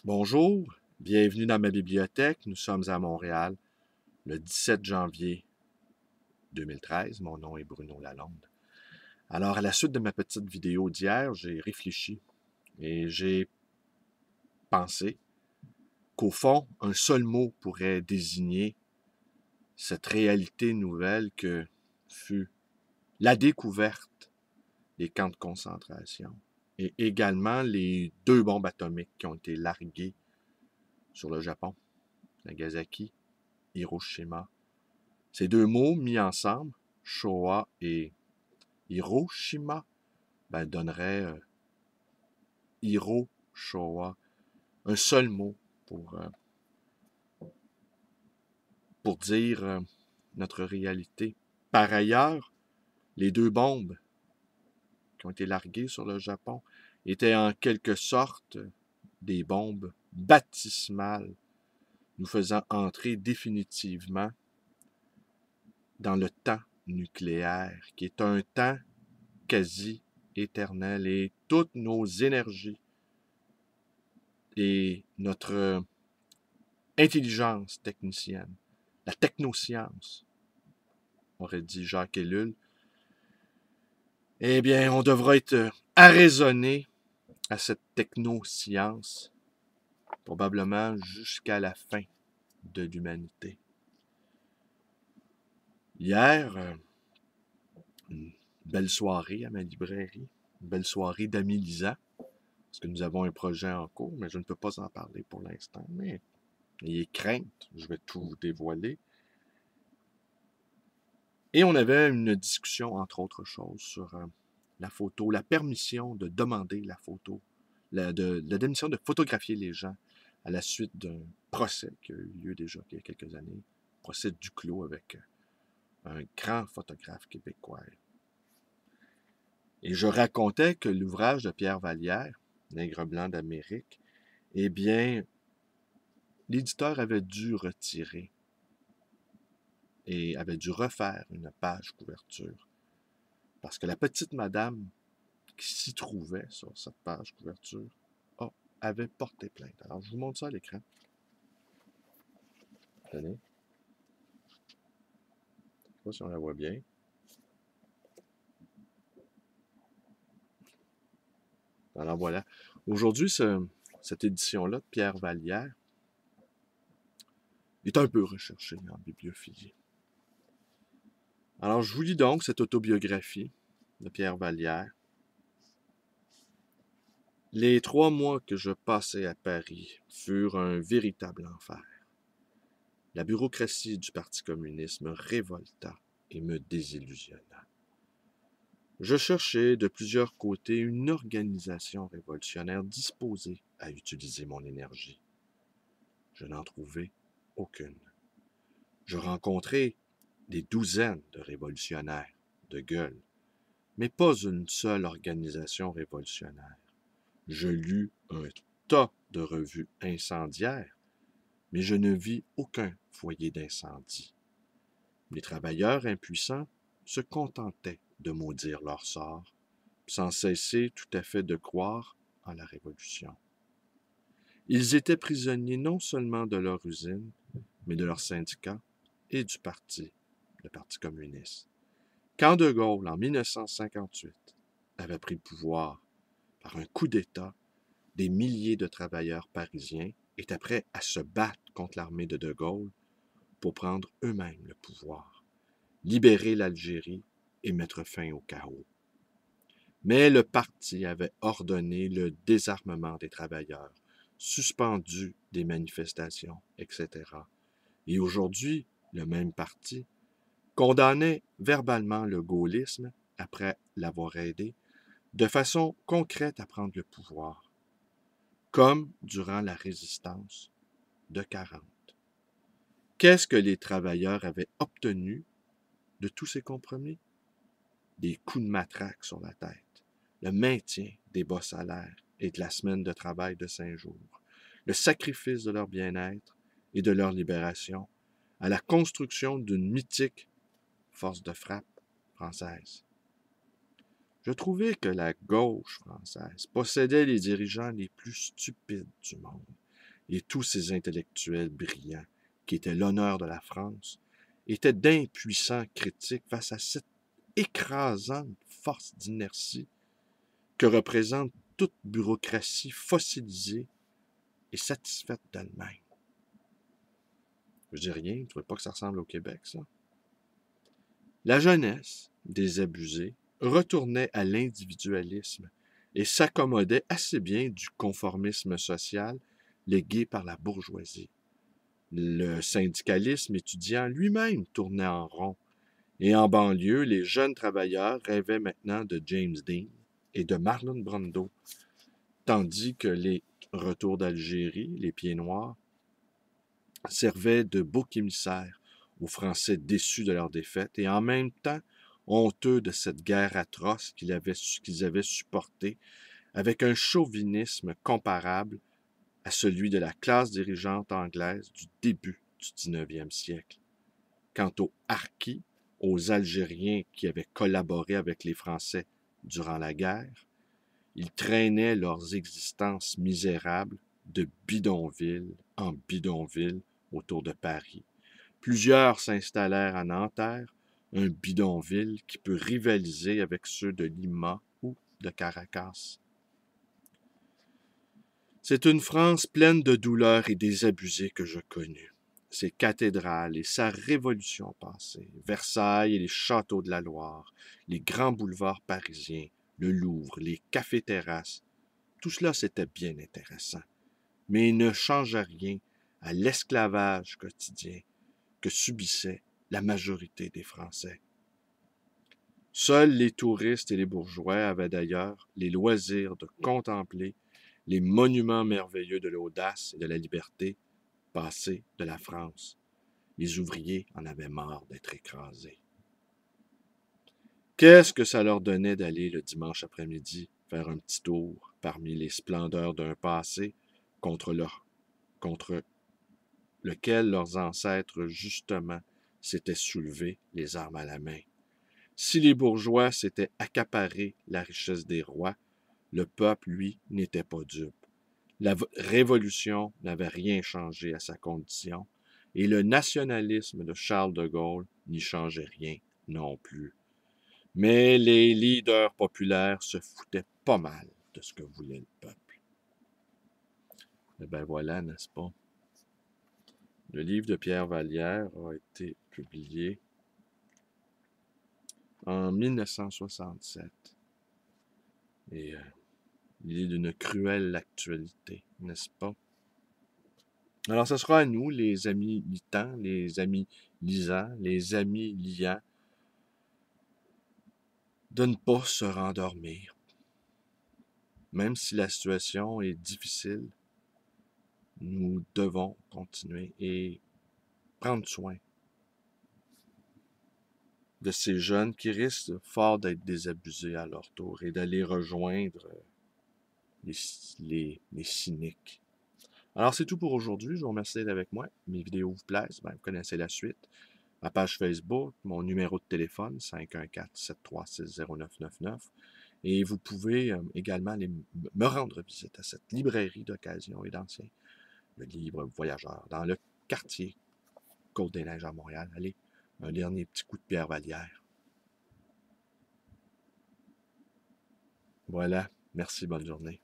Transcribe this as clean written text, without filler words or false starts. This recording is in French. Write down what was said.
Bonjour, bienvenue dans ma bibliothèque. Nous sommes à Montréal le 17 janvier 2013. Mon nom est Bruno Lalonde. Alors, à la suite de ma petite vidéo d'hier, j'ai réfléchi et j'ai pensé qu'au fond, un seul mot pourrait désigner cette réalité nouvelle que fut la découverte des camps de concentration et également les deux bombes atomiques qui ont été larguées sur le Japon, Nagasaki, Hiroshima. Ces deux mots mis ensemble, Shoah et Hiroshima, donneraient Hiro Shoah, un seul mot pour dire notre réalité. Par ailleurs, les deux bombes qui ont été larguées sur le Japon étaient en quelque sorte des bombes baptismales, nous faisant entrer définitivement dans le temps nucléaire, qui est un temps quasi éternel, et toutes nos énergies et notre intelligence technicienne, la technoscience, aurait dit Jacques Ellul, eh bien, on devra être arraisonné à cette technoscience, probablement jusqu'à la fin de l'humanité. Hier, une belle soirée à ma librairie, une belle soirée d'amis lisants, parce que nous avons un projet en cours, mais je ne peux pas en parler pour l'instant. Mais ayez crainte, je vais tout vous dévoiler. Et on avait une discussion, entre autres choses, sur la photo, la permission de demander la photo, la démission de photographier les gens à la suite d'un procès qui a eu lieu déjà il y a quelques années, procès Duclos avec un grand photographe québécois. Et je racontais que l'ouvrage de Pierre Vallière, Nègre blanc d'Amérique, eh bien, l'éditeur avait dû retirer et avait dû refaire une page couverture. Parce que la petite madame qui s'y trouvait sur cette page couverture avait porté plainte. Alors, je vous montre ça à l'écran. Tenez. Je ne sais pas si on la voit bien. Alors, voilà. Aujourd'hui, cette édition-là de Pierre Vallière est un peu recherchée en bibliophilie. Alors, je vous lis donc cette autobiographie de Pierre Vallière. Les 3 mois que je passai à Paris furent un véritable enfer. La bureaucratie du Parti communiste me révolta et me désillusionna. Je cherchais de plusieurs côtés une organisation révolutionnaire disposée à utiliser mon énergie. Je n'en trouvai aucune. Je rencontrai des douzaines de révolutionnaires de gueule, mais pas une seule organisation révolutionnaire. Je lus un tas de revues incendiaires, mais je ne vis aucun foyer d'incendie. Les travailleurs impuissants se contentaient de maudire leur sort, sans cesser tout à fait de croire en la révolution. Ils étaient prisonniers non seulement de leur usine, mais de leur syndicat et du parti, le Parti communiste. Quand De Gaulle, en 1958, avait pris le pouvoir par un coup d'État, des milliers de travailleurs parisiens étaient prêts à se battre contre l'armée de De Gaulle pour prendre eux-mêmes le pouvoir, libérer l'Algérie et mettre fin au chaos. Mais le parti avait ordonné le désarmement des travailleurs, suspendu des manifestations, etc. Et aujourd'hui, le même parti condamnait verbalement le gaullisme, après l'avoir aidé, de façon concrète à prendre le pouvoir, comme durant la résistance de 40. Qu'est-ce que les travailleurs avaient obtenu de tous ces compromis? Des coups de matraque sur la tête, le maintien des bas salaires et de la semaine de travail de 5 jours, le sacrifice de leur bien-être et de leur libération à la construction d'une mythique force de frappe française. Je trouvais que la gauche française possédait les dirigeants les plus stupides du monde, et tous ces intellectuels brillants, qui étaient l'honneur de la France, étaient d'impuissants critiques face à cette écrasante force d'inertie que représente toute bureaucratie fossilisée et satisfaite d'elle-même. Je dis rien, tu ne vois pas que ça ressemble au Québec, ça? La jeunesse, désabusée, retournait à l'individualisme et s'accommodait assez bien du conformisme social légué par la bourgeoisie. Le syndicalisme étudiant lui-même tournait en rond, et en banlieue, les jeunes travailleurs rêvaient maintenant de James Dean et de Marlon Brando, tandis que les retours d'Algérie, les Pieds Noirs, servaient de bouc émissaire aux Français déçus de leur défaite et en même temps honteux de cette guerre atroce qu'ils avaient supportée avec un chauvinisme comparable à celui de la classe dirigeante anglaise du début du 19e siècle. Quant aux harkis, aux Algériens qui avaient collaboré avec les Français durant la guerre, ils traînaient leurs existences misérables de bidonville en bidonville autour de Paris. Plusieurs s'installèrent à Nanterre, un bidonville qui peut rivaliser avec ceux de Lima ou de Caracas. C'est une France pleine de douleurs et désabusés que je connus. Ses cathédrales et sa révolution passée, Versailles et les châteaux de la Loire, les grands boulevards parisiens, le Louvre, les cafés-terrasses, tout cela c'était bien intéressant, mais il ne changeait rien à l'esclavage quotidien que subissait la majorité des Français. Seuls les touristes et les bourgeois avaient d'ailleurs les loisirs de contempler les monuments merveilleux de l'audace et de la liberté passée de la France. Les ouvriers en avaient marre d'être écrasés. Qu'est-ce que ça leur donnait d'aller le dimanche après-midi faire un petit tour parmi les splendeurs d'un passé contre lequel leurs ancêtres, justement, s'étaient soulevés, les armes à la main. Si les bourgeois s'étaient accaparés la richesse des rois, le peuple, lui, n'était pas dupe. La Révolution n'avait rien changé à sa condition, et le nationalisme de Charles de Gaulle n'y changeait rien non plus. Mais les leaders populaires se foutaient pas mal de ce que voulait le peuple. Et ben voilà, n'est-ce pas? Le livre de Pierre Vallière a été publié en 1967. Et il est d'une cruelle actualité, n'est-ce pas? Alors, ce sera à nous, les amis litants, les amis lisants, les amis liants, de ne pas se rendormir. Même si la situation est difficile, nous devons continuer et prendre soin de ces jeunes qui risquent fort d'être désabusés à leur tour et d'aller rejoindre les cyniques. Alors, c'est tout pour aujourd'hui. Je vous remercie d'être avec moi. Mes vidéos vous plaisent, ben, vous connaissez la suite. Ma page Facebook, mon numéro de téléphone, 514-736-0999. Et vous pouvez également aller me rendre visite à cette librairie d'occasion et d'anciens, le livre Voyageur, dans le quartier Côte-des-Neiges à Montréal. Allez, un dernier petit coup de Pierre Vallière. Voilà, merci, bonne journée.